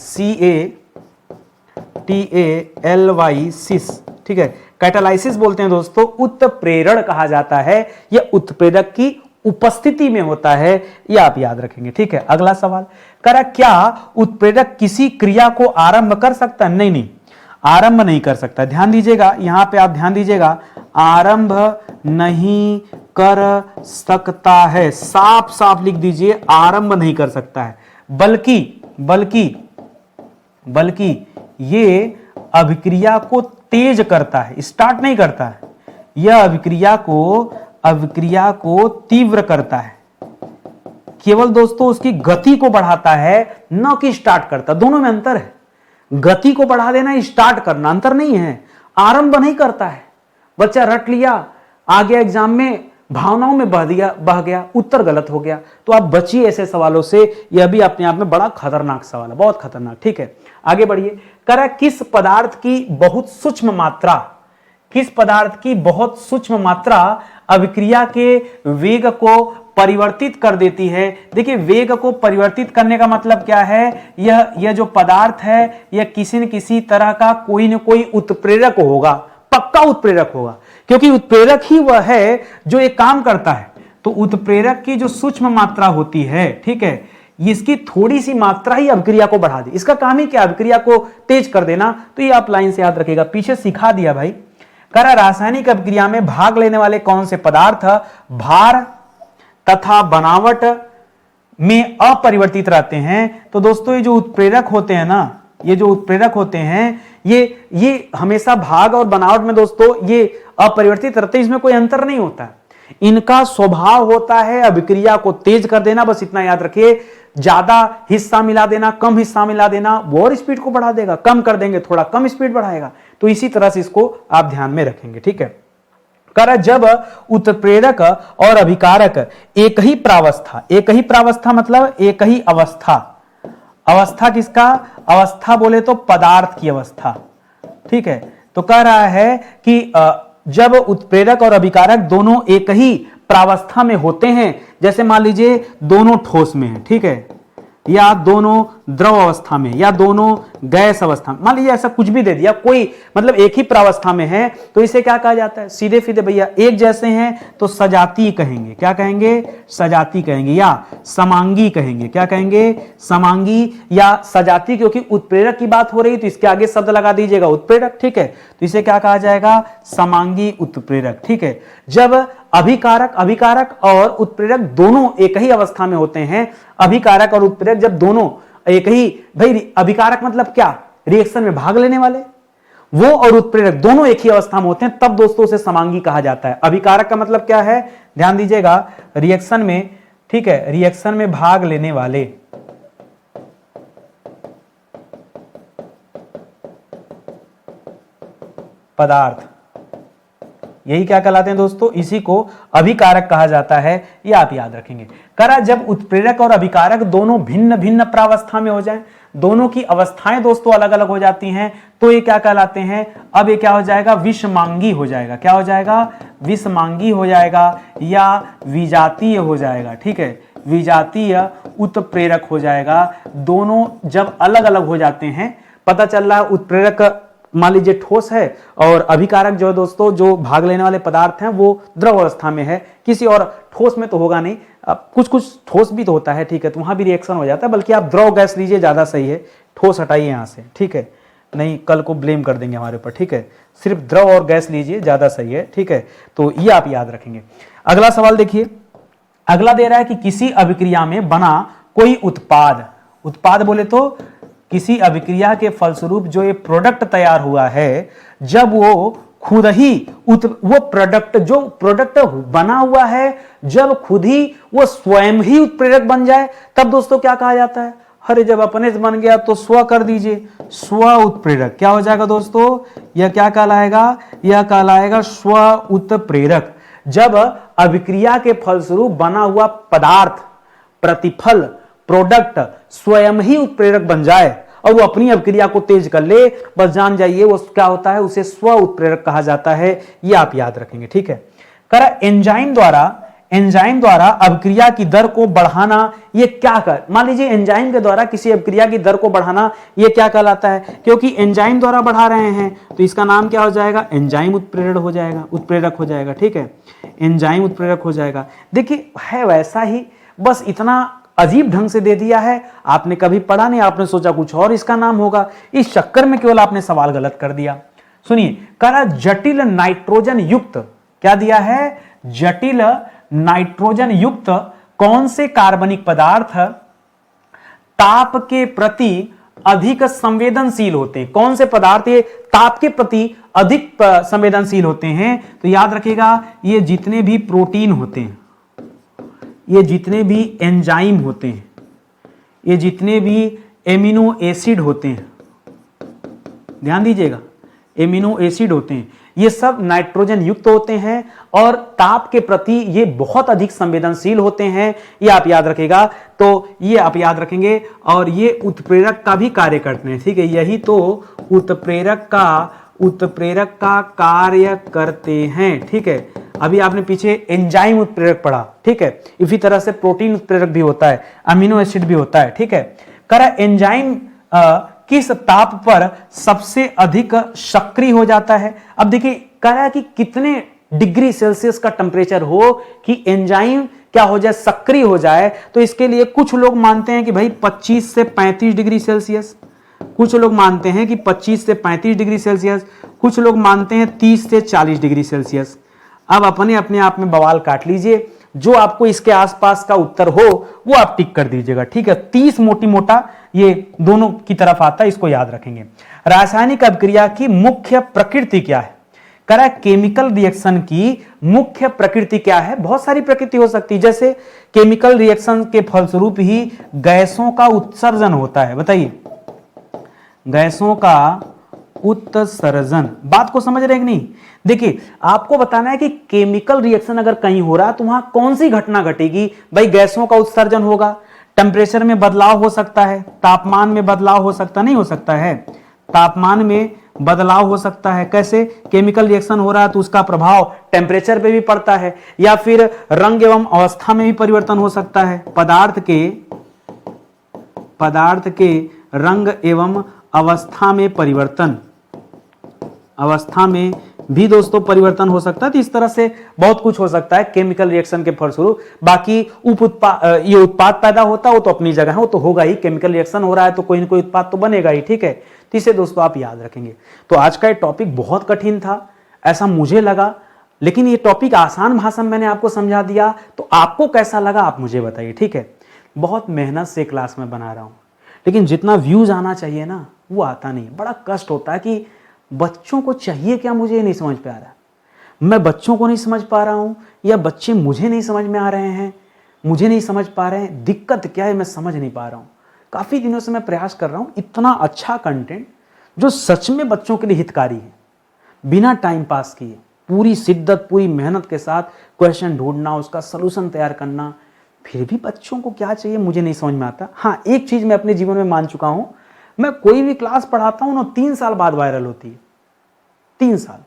S1: CATALYSIS। ठीक है, कैटालाइसिस बोलते हैं दोस्तों, उत्प्रेरण कहा जाता है, यह उत्प्रेरक की उपस्थिति में होता है, यह आप याद रखेंगे। ठीक है, अगला सवाल, करा क्या उत्प्रेरक किसी क्रिया को आरंभ कर सकता है? नहीं, आरंभ नहीं कर सकता। ध्यान दीजिएगा, यहां पे आप ध्यान दीजिएगा, आरंभ नहीं कर सकता है, साफ साफ लिख दीजिए, आरंभ नहीं कर सकता है, बल्कि ये अभिक्रिया को तेज करता है, स्टार्ट नहीं करता है। यह अभिक्रिया को तीव्र करता है, केवल दोस्तों उसकी गति को बढ़ाता है, न कि स्टार्ट करता। दोनों में अंतर है, गति को बढ़ा देना, स्टार्ट करना, अंतर नहीं है। आरंभ नहीं करता है, बच्चा रट लिया, आ गया एग्जाम में, भावनाओं में बह गया, उत्तर गलत हो गया। तो आप बचिए ऐसे सवालों से, यह भी अपने आप में बड़ा खतरनाक सवाल है, बहुत खतरनाक। ठीक है, आगे बढ़िए। करा किस पदार्थ की बहुत सूक्ष्म मात्रा, किस पदार्थ की बहुत सूक्ष्म मात्रा अभिक्रिया के वेग को परिवर्तित कर देती है। देखिए, वेग को परिवर्तित करने का मतलब क्या है, यह जो पदार्थ है यह किसी न किसी तरह का कोई न कोई उत्प्रेरक होगा, पक्का उत्प्रेरक होगा, क्योंकि उत्प्रेरक ही वह है जो एक काम करता है। तो उत्प्रेरक की जो सूक्ष्म मात्रा होती है, ठीक है, इसकी थोड़ी सी मात्रा ही अभिक्रिया को बढ़ा दी। इसका काम ही क्या, अभिक्रिया को तेज कर देना। तो ये आप लाइन से याद रखिएगा, पीछे सिखा दिया भाई। करा रासायनिक अभिक्रिया में भाग लेने वाले कौन से पदार्थ भार तथा बनावट में अपरिवर्तित रहते हैं। तो दोस्तों, ये जो उत्प्रेरक होते हैं ना, ये जो उत्प्रेरक होते हैं ये हमेशा भाग और बनावट में दोस्तों ये अपरिवर्तित रहते हैं, इसमें कोई अंतर नहीं होता। इनका स्वभाव होता है अभिक्रिया को तेज कर देना, बस इतना याद रखिए। ज्यादा हिस्सा मिला देना, कम हिस्सा मिला देना, वो और स्पीड को बढ़ा देगा, कम कर देंगे थोड़ा कम स्पीड बढ़ाएगा। तो इसी तरह से इसको आप ध्यान में रखेंगे। ठीक है, कर जब उत्प्रेरक और अभिकारक एक ही प्रावस्था मतलब एक ही अवस्था, अवस्था किसका, अवस्था बोले तो पदार्थ की अवस्था। ठीक है, तो कह रहा है कि जब उत्प्रेरक और अभिकारक दोनों एक ही प्रावस्था में होते हैं, जैसे मान लीजिए दोनों ठोस में है, ठीक है, या दोनों द्रव अवस्था में, या दोनों गैस अवस्था में, मान लीजिए ऐसा कुछ भी दे दिया, कोई मतलब एक ही प्रावस्था में है, तो इसे क्या कहा जाता है, सीधे सीधे भैया एक जैसे हैं तो सजातीय कहेंगे। क्या कहेंगे, सजातीय कहेंगे, या समांगी कहेंगे। क्या कहेंगे, समांगी या सजातीय, क्योंकि उत्प्रेरक की बात हो रही तो इसके आगे शब्द लगा दीजिएगा उत्प्रेरक। ठीक है, तो इसे क्या कहा जाएगा, समांगी उत्प्रेरक। ठीक है, जब अभिकारक और उत्प्रेरक दोनों एक ही अवस्था में होते हैं, अभिकारक और उत्प्रेरक जब दोनों एक ही, भाई अभिकारक मतलब क्या, रिएक्शन में भाग लेने वाले, वो और उत्प्रेरक दोनों एक ही अवस्था में होते हैं, तब दोस्तों उसे समांगी कहा जाता है। अभिकारक का मतलब क्या है, ध्यान दीजिएगा, रिएक्शन में, ठीक है, रिएक्शन में भाग लेने वाले, पदार्थ, यही क्या कहलाते हैं दोस्तों, इसी को अभिकारक कहा जाता है। ये आप याद रखेंगे। करा जब उत्प्रेरक और अभिकारक दोनों भिन्न भिन्न प्रावस्था में हो जाएं, दोनों की अवस्थाएं दोस्तों अलग अलग हो जाती हैं, तो ये क्या कहलाते हैं, अब ये क्या हो जाएगा, विषमांगी हो जाएगा। क्या हो जाएगा, विषमांगी हो जाएगा या विजातीय हो जाएगा। ठीक है, विजातीय उत्प्रेरक हो जाएगा। दोनों जब अलग अलग हो जाते हैं, पता चल रहा है उत्प्रेरक मान लीजिए ठोस है और अभिकारक जो है दोस्तों, जो भाग लेने वाले पदार्थ हैं वो द्रव अवस्था में है, किसी और ठोस में तो होगा नहीं, कुछ कुछ ठोस भी तो होता है। ठीक है, तो वहां भी रिएक्शन हो जाता है, बल्कि आप द्रव गैस लीजिए ज्यादा सही है, ठोस हटाइए यहां से। ठीक है, नहीं कल को ब्लेम कर देंगे हमारे ऊपर। ठीक है, सिर्फ द्रव और गैस लीजिए, ज्यादा सही है। ठीक है, तो ये आप याद रखेंगे। अगला सवाल देखिए, अगला दे रहा है कि किसी अभिक्रिया में बना कोई उत्पाद, उत्पाद बोले तो किसी अभिक्रिया के फलस्वरूप जो ये प्रोडक्ट तैयार हुआ है, जब वो खुद ही वो प्रोडक्ट, जो प्रोडक्ट बना हुआ है, जब खुद ही वो स्वयं ही उत्प्रेरक बन जाए, तब दोस्तों क्या कहा जाता है, अरे जब अपने से बन गया तो स्व कर दीजिए, स्व उत्प्रेरक। क्या हो जाएगा दोस्तों, यह क्या कहलाएगा, यह कहलाएगा स्व उत्प्रेरक। जब अभिक्रिया के फलस्वरूप बना हुआ पदार्थ, प्रतिफल, प्रोडक्ट स्वयं ही उत्प्रेरक बन जाए और वो अपनी अभिक्रिया को तेज कर ले, बस जान जाइए वो क्या होता है, उसे स्व उत्प्रेरक कहा जाता है। ये आप याद रखेंगे। ठीक है, करा एंजाइम द्वारा अभिक्रिया की दर को बढ़ाना, ये क्या कर, मान लीजिए एंजाइम के द्वारा किसी अभिक्रिया की दर को बढ़ाना, ये क्या कहलाता है, क्योंकि एंजाइम द्वारा बढ़ा रहे हैं तो इसका नाम क्या हो जाएगा, एंजाइम उत्प्रेरक हो जाएगा, उत्प्रेरक हो जाएगा। ठीक है, एंजाइम उत्प्रेरक हो जाएगा। देखिए है वैसा ही, बस इतना अजीब ढंग से दे दिया है, आपने कभी पढ़ा नहीं, आपने सोचा कुछ और इसका नाम होगा, इस चक्कर में केवल आपने सवाल गलत कर दिया। सुनिए, करा जटिल नाइट्रोजन युक्त, क्या दिया है, जटिल नाइट्रोजन युक्त कौन से कार्बनिक पदार्थ ताप के प्रति अधिक संवेदनशील होते हैं, कौन से पदार्थ ये ताप के प्रति अधिक संवेदनशील होते हैं, तो याद रखिएगा ये जितने भी प्रोटीन होते हैं, ये जितने भी एंजाइम होते हैं, ये जितने भी एमिनो एसिड होते हैं, ध्यान दीजिएगा, एमिनो एसिड होते हैं, ये सब नाइट्रोजन युक्त होते हैं और ताप के प्रति ये बहुत अधिक संवेदनशील होते हैं, ये आप याद रखेगा। तो ये आप याद रखेंगे और ये उत्प्रेरक का भी कार्य करते हैं, ठीक है। यही तो उत्प्रेरक का कार्य करते हैं, ठीक है। अभी आपने पीछे एंजाइम उत्प्रेरक पढ़ा, ठीक है। इसी तरह से प्रोटीन उत्प्रेरक भी होता है, अमीनो एसिड भी होता है, ठीक है। करा एंजाइम किस ताप पर सबसे अधिक सक्रिय हो जाता है? अब देखिए करा कि कितने डिग्री सेल्सियस का टेम्परेचर हो कि एंजाइम क्या हो जाए, सक्रिय हो जाए। तो इसके लिए कुछ लोग मानते हैं कि भाई 25 से 35 डिग्री सेल्सियस, कुछ लोग मानते हैं कि 25 से 35 डिग्री सेल्सियस, कुछ लोग मानते हैं 30 से 40 डिग्री सेल्सियस। अब अपने आप में बवाल काट लीजिए, जो आपको इसके आसपास का उत्तर हो वो आप टिक कर दीजिएगा, ठीक है। 30 मोटी मोटा ये दोनों की तरफ आता है, इसको याद रखेंगे। रासायनिक अभिक्रिया की मुख्य प्रकृति क्या है? करा केमिकल रिएक्शन की मुख्य प्रकृति क्या है? बहुत सारी प्रकृति हो सकती है, जैसे केमिकल रिएक्शन के फलस्वरूप ही गैसों का उत्सर्जन होता है। बताइए, गैसों का उत्सर्जन, बात को समझ रहे हैं कि नहीं? देखिए आपको बताना है कि केमिकल रिएक्शन अगर कहीं हो रहा है तो वहां कौन सी घटना घटेगी? भाई गैसों का उत्सर्जन होगा, टेम्परेचर में बदलाव हो सकता है, तापमान में बदलाव हो सकता नहीं हो सकता है, तापमान में बदलाव हो सकता है। कैसे? केमिकल रिएक्शन हो रहा है तो उसका प्रभाव टेम्परेचर पे भी पड़ता है, या फिर रंग एवं अवस्था में भी परिवर्तन हो सकता है। पदार्थ के रंग एवं अवस्था में भी दोस्तों परिवर्तन हो सकता है। तो इस तरह से बहुत कुछ हो सकता है केमिकल रिएक्शन के फलस्वरूप। बाकी ये उत्पाद पैदा होता है वो तो अपनी जगह है, वो तो होगा ही। केमिकल रिएक्शन हो रहा है तो कोई ना कोई उत्पाद तो बनेगा ही, ठीक है। तो इसे दोस्तों आप याद रखेंगे। तो आज का ये टॉपिक बहुत कठिन था, ऐसा मुझे लगा, लेकिन ये टॉपिक आसान भाषा में मैंने आपको समझा दिया। तो आपको कैसा लगा आप मुझे बताइए, ठीक है। बहुत मेहनत से क्लास में बना रहा हूं, लेकिन जितना व्यूज आना चाहिए ना वो आता नहीं। बड़ा कष्ट होता है कि बच्चों को चाहिए क्या, मुझे नहीं समझ पे आ रहा। मैं बच्चों को नहीं समझ पा रहा हूं या बच्चे मुझे नहीं समझ में आ रहे हैं, मुझे नहीं समझ पा रहे हैं। दिक्कत क्या है मैं समझ नहीं पा रहा हूं। काफी दिनों से मैं प्रयास कर रहा हूं इतना अच्छा कंटेंट जो सच में बच्चों के लिए हितकारी है, बिना टाइम पास किए, पूरी शिद्दत पूरी मेहनत के साथ क्वेश्चन ढूंढना, उसका सोल्यूशन तैयार करना, फिर भी बच्चों को क्या चाहिए मुझे नहीं समझ में आता। हाँ, एक चीज मैं अपने जीवन में मान चुका हूं, मैं कोई भी क्लास पढ़ाता हूं ना 3 साल बाद वायरल होती है, 3 साल।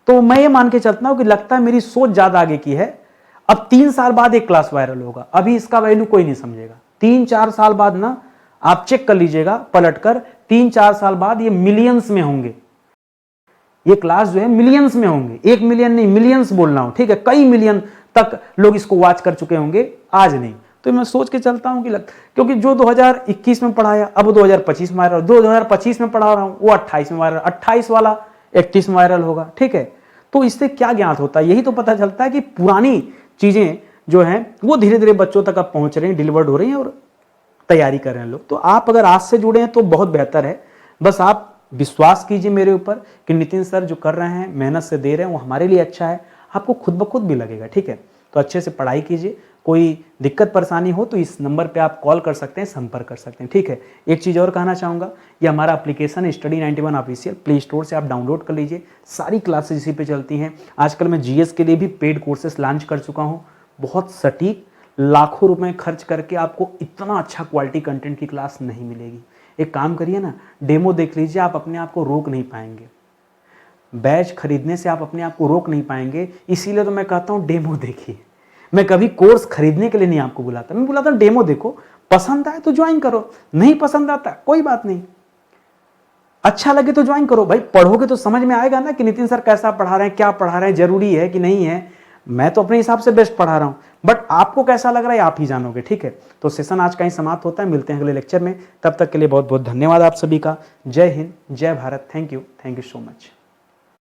S1: तो मैं ये मान के चलता हूं कि लगता है मेरी सोच ज्यादा आगे की है। अब 3 साल बाद एक क्लास वायरल होगा, अभी इसका वैल्यू कोई नहीं समझेगा। 3-4 साल बाद ना आप चेक कर लीजिएगा पलटकर, 3-4 साल बाद ये मिलियंस में होंगे। ये क्लास जो है मिलियंस में होंगे, 1 मिलियन नहीं, मिलियंस बोल रहा हूं, ठीक है। कई मिलियन तक लोग इसको वॉच कर चुके होंगे, आज नहीं। तो मैं सोच के चलता हूं कि क्योंकि जो 2021 में पढ़ाया अब 2025 में वायरल, 2025 में पढ़ा रहा हूं वो 28 में वायरल, 28 वाला 31 में वायरल होगा, ठीक है। तो इससे क्या ज्ञात होता है? यही तो पता चलता है कि पुरानी चीजें जो हैं वो धीरे धीरे बच्चों तक अब पहुंच रही हैं, डिलीवर्ड हो रही हैं और तैयारी कर रहे हैं लोग। तो आप अगर आज से जुड़े हैं तो बहुत बेहतर है। बस आप विश्वास कीजिए मेरे ऊपर कि नितिन सर जो कर रहे हैं, मेहनत से दे रहे हैं, वो हमारे लिए अच्छा है, आपको खुद ब खुद भी लगेगा, ठीक है। तो अच्छे से पढ़ाई कीजिए। कोई दिक्कत परेशानी हो तो इस नंबर पे आप कॉल कर सकते हैं, संपर्क कर सकते हैं, ठीक है। एक चीज़ और कहना चाहूँगा, ये हमारा application study 91 official play store से आप डाउनलोड कर लीजिए। सारी क्लासेस इसी पे चलती हैं। आजकल मैं जीएस के लिए भी पेड कोर्सेस लॉन्च कर चुका हूँ, बहुत सटीक, लाखों रुपए खर्च करके आपको इतना अच्छा क्वालिटी कंटेंट की क्लास नहीं मिलेगी। एक काम करिए ना, डेमो देख लीजिए, आप अपने आप को रोक नहीं पाएंगे। बैच खरीदने से आप अपने आप को रोक नहीं पाएंगे, इसीलिए तो मैं कहता हूँ डेमो देखिए। मैं कभी कोर्स खरीदने के लिए नहीं आपको बुलाता, मैं बुलाता हूँ डेमो देखो, पसंद आए तो ज्वाइन करो, नहीं पसंद आता कोई बात नहीं, अच्छा लगे तो ज्वाइन करो। भाई पढ़ोगे तो समझ में आएगा ना कि नितिन सर कैसा पढ़ा रहे हैं, क्या पढ़ा रहे हैं, जरूरी है कि नहीं है। मैं तो अपने हिसाब से बेस्ट पढ़ा रहा हूं, बट आपको कैसा लग रहा है आप ही जानोगे, ठीक है। तो सेशन आज का ही समाप्त होता है, मिलते हैं अगले लेक्चर में। तब तक के लिए बहुत बहुत धन्यवाद आप सभी का। जय हिंद, जय Bharat. Thank you so much.